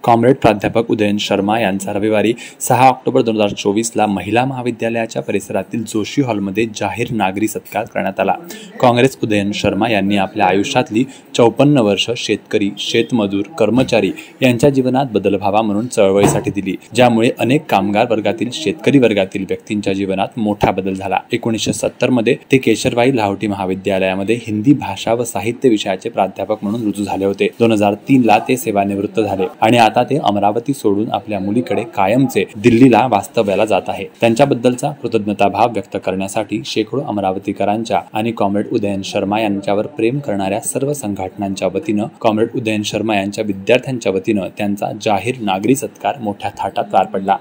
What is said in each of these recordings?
Comrade प्राध्यापक उदयन शर्मा यांचा रविवारी 6 ऑक्टोबर 2024ला महिला महाविद्यालयाच्या परिसरातील जोशी हॉलमध्ये जाहीर नागरी सत्कार करण्यात आला। काँग्रेस उदयन शर्मा यांनी आपल्या आयुष्यातली 54 वर्ष शेतकरी, शेतमजूर, कर्मचारी यांच्या जीवनात बदल व्हावा म्हणून चळवळीसाठी दिली, ज्यामुळे अनेक कामगार वर्गातील, शेतकरी वर्गातील व्यक्तींच्या जीवनात मोठा बदल झाला। 1970 मध्ये ते केशरबाई लाहोटी महाविद्यालयामध्ये हिंदी भाषा व साहित्य विषयाचे प्राध्यापक म्हणून रुजू झाले होते। 2003ला ते सेवानिवृत्त झाले आणि आता ते अमरावती सोडून आपल्या मुलीकडे कायमचे दिल्लीला वास्तव्याला जात आहे। त्यांच्याबद्दलचा कृतज्ञताभाव व्यक्त करण्यासाठी शेकडो अमरावतीकरांच्या आणि कॉम्रेड उदयन शर्मा यांच्यावर प्रेम करणाऱ्या सर्व संघटनांच्या वतीनं, कॉम्रेड उदयन शर्मा यांच्या विद्यार्थ्यांच्या वतीनं त्यांचा जाहीर नागरी सत्कार मोठ्या थाटात पार पडला।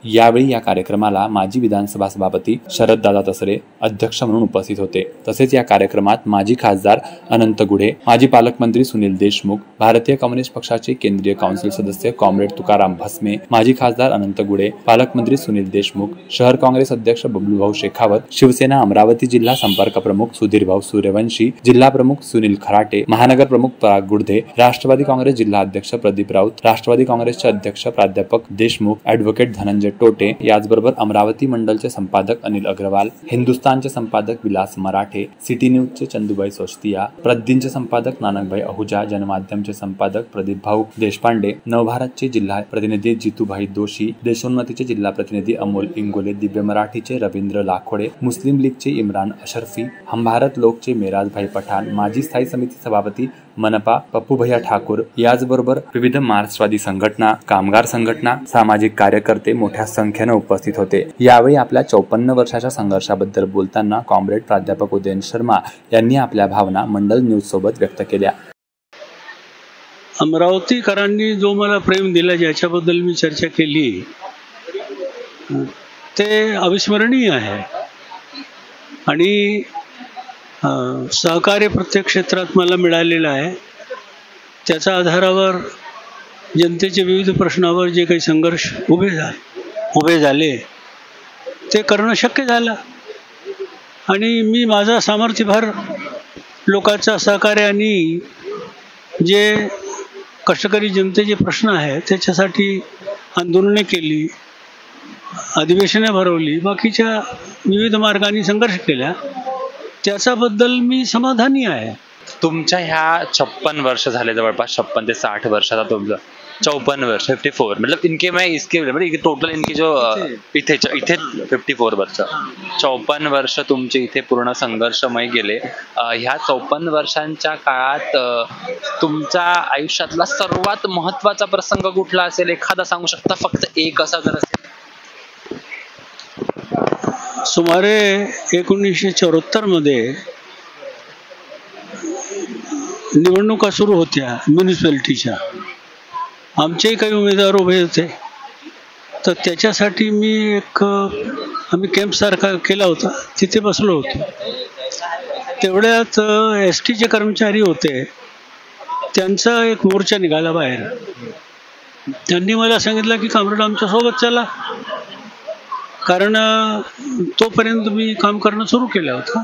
यावेळी या कार्यक्रमाला माजी विधानसभा सभापती शरददादा तसरे अध्यक्ष म्हणून उपस्थित होते। तसेच या कार्यक्रमात माजी खासदार अनंत गुढे, माजी पालकमंत्री सुनील देशमुख, भारतीय कम्युनिस्ट पक्षाचे केंद्रीय काउन्सिल सदस्य कॉम्रेड तुकाराम भस्मे, माजी खासदार अनंत गुढे, पालकमंत्री सुनील देशमुख, शहर काँग्रेस अध्यक्ष बबलूभाऊ शेखावत, शिवसेना अमरावती जिल्हा संपर्क प्रमुख सुधीरभाऊ सूर्यवंशी, जिल्हा प्रमुख सुनील खराटे, महानगर प्रमुख पराग गुडधे, राष्ट्रवादी काँग्रेस जिल्हा अध्यक्ष प्रदीप राऊत, राष्ट्रवादी काँग्रेसचे अध्यक्ष प्राध्यापक देशमुख, ॲडव्होकेट धनंजय टोटे, याचबरोबर अमरावती मंडलचे संपादक अनिल अग्रवाल, हिंदुस्तानचे संपादक विलास मराठे, सिटी न्यूजचे चंदुबाई सोस्तिया, प्रद्दीनचे संपादक नानकभाई अहुजा, जनमाध्यमचे संपादक प्रदीप भाऊ देशपांडे, नवभारतचे जिल्हा प्रतिनिधी जितूभाई दोशी, देशोन्नतीचे जिल्हा प्रतिनिधी अमोल इंगोले, दिव्य मराठीचे रवींद्र लाखोडे, मुस्लिम लीगचे इम्रान अशरफी, हम भारत लोकचे मेराजभाई पठाण, माजी स्थायी समिती सभापती मनपा पप्पूभैया ठाकूर, याचबरोबर विविध मार्क्सवादी संघटना, कामगार संघटना, सामाजिक कार्यकर्ते मोठ्या संख्येने उपस्थित होते। यावेळी आपल्या 54 वर्षाच्या संघर्षाबद्दल बोलताना कॉम्रेड प्राध्यापक उदयन शर्मा यांनी आपल्या भावना मंडल न्यूज सोबत व्यक्त केल्या। अमरावतीकरांनी जो मला प्रेम दिला, ज्याच्याबद्दल मी चर्चा केली, ते अविस्मरणीय आहे आणि सहकार्य प्रत्येक क्षेत्रात मला मिळालेलं आहे। त्याच्या आधारावर जनतेचे विविध प्रश्नावर जे काही संघर्ष उभे झाले ते करणं शक्य झालं आणि मी माझा सामर्थ्यभर लोकांच्या सहकार्याने जे कष्टकरी जनतेचे प्रश्न आहेत त्याच्यासाठी आंदोलने केली, अधिवेशने भरवली, बाकीच्या विविध मार्गाने संघर्ष केला, त्याच्याबद्दल मी समाधानी आहे। तुमच्या ह्या 56 वर्ष झाले, जवळपास 56 ते 60 वर्षाचा तुमचं 54 वर्ष 54 मतलब इनके मैं इसके मतलब टोटल इनकी जो इथे 54 वर्ष 54 वर्ष तुमचे इथे पूर्ण संघर्षमय गेले। ह्या 54 वर्षांच्या काळात तुमच्या आयुष्यातला सर्वात महत्त्वाचा प्रसंग कुठला असेल, एखादा सांगू शकता फक्त एक असा जर असेल? सुमारे 1974 मध्ये निवडणुका सुरू होत्या म्युनिसिपॅलिटीच्या, आमचेही काही उमेदवार उभे होते, तर त्याच्यासाठी आम्ही कॅम्प सारखा केला होता, तिथे बसलो होतो। तेवढ्यात STचे कर्मचारी होते, त्यांचा एक मोर्चा निघाला बाहेर। त्यांनी मला सांगितलं की कामरेड आमच्या सोबत चला, कारण तोपर्यंत मी काम करणं सुरू केलं होतं।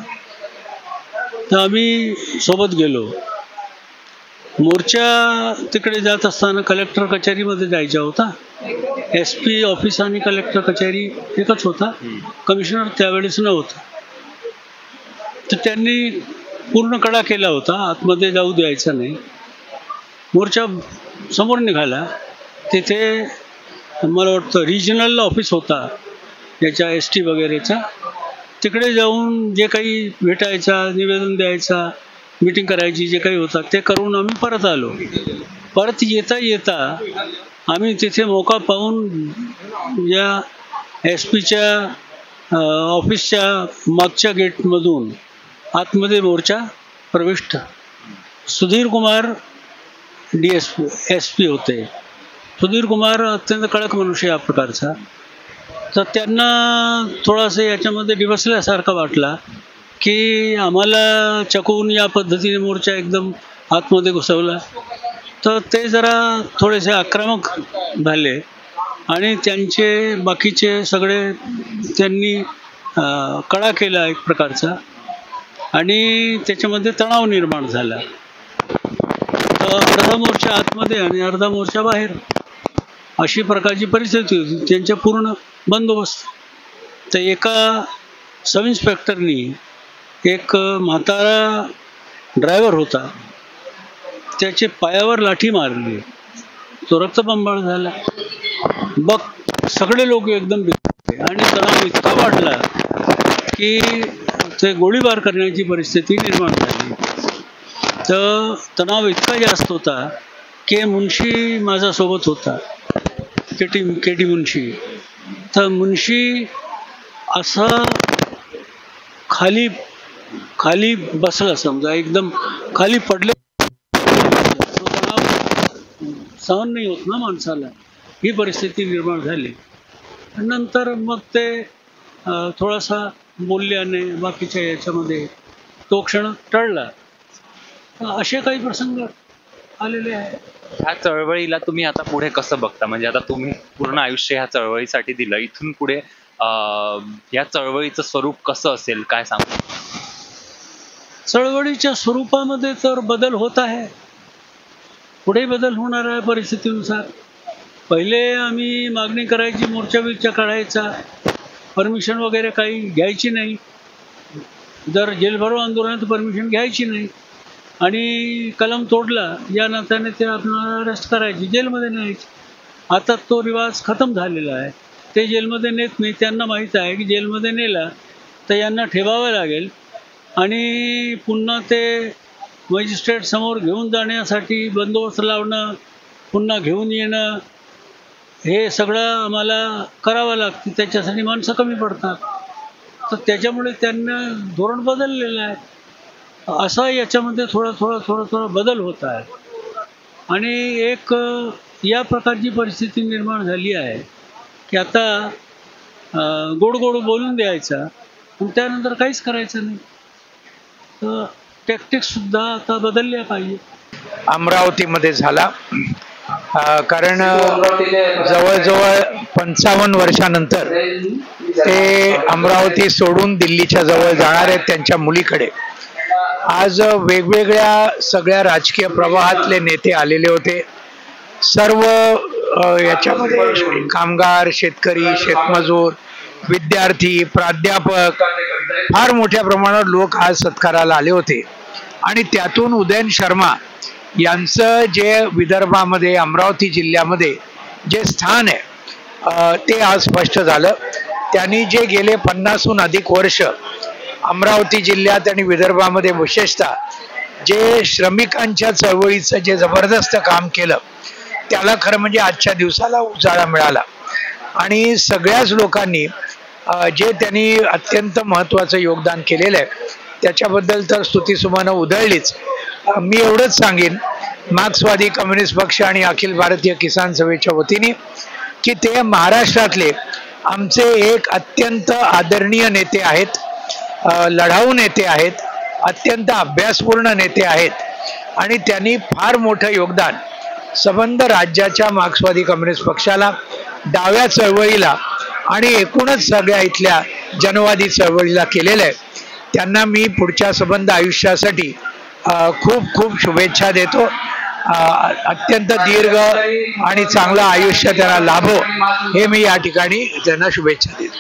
तर आम्ही सोबत गेलो। मोर्चा तिकडे जात असताना कलेक्टर कचेरीमध्ये जायचा होता। SP ऑफिस आणि कलेक्टर कचेरी एकच होता, कमिशनर त्यावेळेस नव्हता। तर त्यांनी पूर्ण कडा केला होता, आतमध्ये जाऊ द्यायचा नाही। मोर्चा समोर निघाला, तिथे मला वाटतं रिजनल ऑफिस होता याच्या ST वगैरेचा, तिकडे जाऊन जे काही भेटायचा, निवेदन द्यायचा, मीटिंग करायची, जे काही होतं ते करून आम्ही परत आलो। परत येता आम्ही तिथे मौका पाहून या SPच्या ऑफिसच्या मागच्या गेटमधून आतमध्ये मोर्चा प्रविष्ट। सुधीर कुमार SP होते। सुधीर कुमार अत्यंत कडक मनुष्य या प्रकारचा, तर त्यांना थोडासा याच्यामध्ये डिवसल्यासारखा वाटला की आम्हाला चकवून या पद्धतीने मोर्चा एकदम आतमध्ये घुसवला। तर ते जरा थोडेसे आक्रमक झाले आणि त्यांचे बाकीचे सगळे त्यांनी कडा केला एक प्रकारचा आणि त्याच्यामध्ये तणाव निर्माण झाला। अर्धा मोर्चा आतमध्ये आणि अर्धा मोर्चा बाहेर, अशी प्रकारची परिस्थिती होती. त्यांच्या पूर्ण बंदोबस्त. तर एका सब इन्स्पेक्टरनी एक म्हातारा ड्रायव्हर होता, त्याचे पायावर लाठी मारली, तो रक्तबंबाळ झाला. बघ सगळे लोक एकदम बिघडले आणि तणाव इतका वाढला की ते गोळीबार करण्याची परिस्थिती निर्माण झाली. तर तणाव इतका जास्त होता की मुन्शी माझ्यासोबत होता, के टी मुन्शी. तर मुन्शी असा खाली बसला, समजा एकदम खाली पडले. तो तणाव सहन नाही होत ना माणसाला, ही परिस्थिती निर्माण झाली. नंतर मग ते थोडासा बोलल्याने बाकीच्या याच्यामध्ये तो क्षण टळला. असे काही प्रसंग आलेले आहेत. ह्या चळवळीला तुम्ही आता पुढे कसं बघता? म्हणजे आता तुम्ही पूर्ण आयुष्य ह्या चळवळीसाठी दिलं, इथून पुढे या चळवळीचं स्वरूप कसं असेल, काय सांगू? चळवळीच्या स्वरूपामध्ये तर बदल होत आहे, पुढे बदल होणार आहे परिस्थितीनुसार. पहिले आम्ही मागणी करायची, मोर्चा बिर्चा काढायचा, परमिशन वगैरे काही घ्यायची नाही. जर जेलभरो आंदोलनात परमिशन घ्यायची नाही आणि कलम तोडला या नात्याने ते आपल्याला अरेस्ट करायची, जेलमध्ये न्यायची. आता तो रिवाज खतम झालेला आहे. ते जेलमध्ये नेत नाही. त्यांना माहीत आहे की जेलमध्ये नेला तर यांना ठेवावं लागेल आणि पुन्हा ते मजिस्ट्रेट समोर घेऊन जाण्यासाठी बंदोबस्त लावणं, पुन्हा घेऊन येणं, हे सगळं आम्हाला करावं लागतं. त्याच्यासाठी माणसं कमी पडतात. तर त्याच्यामुळे त्यांना धोरण बदललेलं आहे. असा याच्यामध्ये थोडा बदल होत आहे. आणि एक या प्रकारची परिस्थिती निर्माण झाली आहे की आता गोड बोलून द्यायचा आणि त्यानंतर काहीच करायचं नाही. तर टॅक्टिक्ससुद्धा आता बदलल्या पाहिजे. अमरावतीमध्ये झाला, कारण जवळजवळ 55 वर्षानंतर ते अमरावती सोडून दिल्लीच्या जवळ जाणार आहेत त्यांच्या मुलीकडे. आज वेगवेगळ्या सगळ्या राजकीय प्रवाहातले नेते आलेले होते. सर्व याच्यामध्ये कामगार, शेतकरी, शेतमजूर, विद्यार्थी, प्राध्यापक, फार मोठ्या प्रमाणावर लोक आज सत्काराला आले होते. आणि त्यातून उदयन शर्मा यांचं जे विदर्भामध्ये, अमरावती जिल्ह्यामध्ये जे स्थान आहे ते आज स्पष्ट झालं. त्यांनी जे गेले 50हून अधिक वर्ष अमरावती जिल्ह्यात आणि विदर्भामध्ये विशेषतः जे श्रमिकांच्या चळवळीचं जे जबरदस्त काम केलं, त्याला खरं म्हणजे आजच्या दिवसाला उजाळा मिळाला. आणि सगळ्याच लोकांनी जे त्यांनी अत्यंत महत्त्वाचं योगदान केलेलं आहे त्याच्याबद्दल तर स्तुतिसुमनं उधळलीच. मी एवढंच सांगेन मार्क्सवादी कम्युनिस्ट पक्ष आणि अखिल भारतीय किसान सभेच्या वतीने की ते महाराष्ट्रातले आमचे एक अत्यंत आदरणीय नेते आहेत, लढाऊ नेते आहेत, अत्यंत अभ्यासपूर्ण नेते आहेत. आणि त्यांनी फार मोठं योगदान संबंध राज्याच्या मार्क्सवादी कम्युनिस्ट पक्षाला, डाव्या चळवळीला आणि एकूणच सगळ्या इथल्या जनवादी चळवळीला केलेलं आहे. त्यांना मी पुढच्या संबंध आयुष्यासाठी खूप शुभेच्छा देतो. अत्यंत दीर्घ आणि चांगलं आयुष्य त्यांना लाभो हे मी या ठिकाणी त्यांना शुभेच्छा देतो.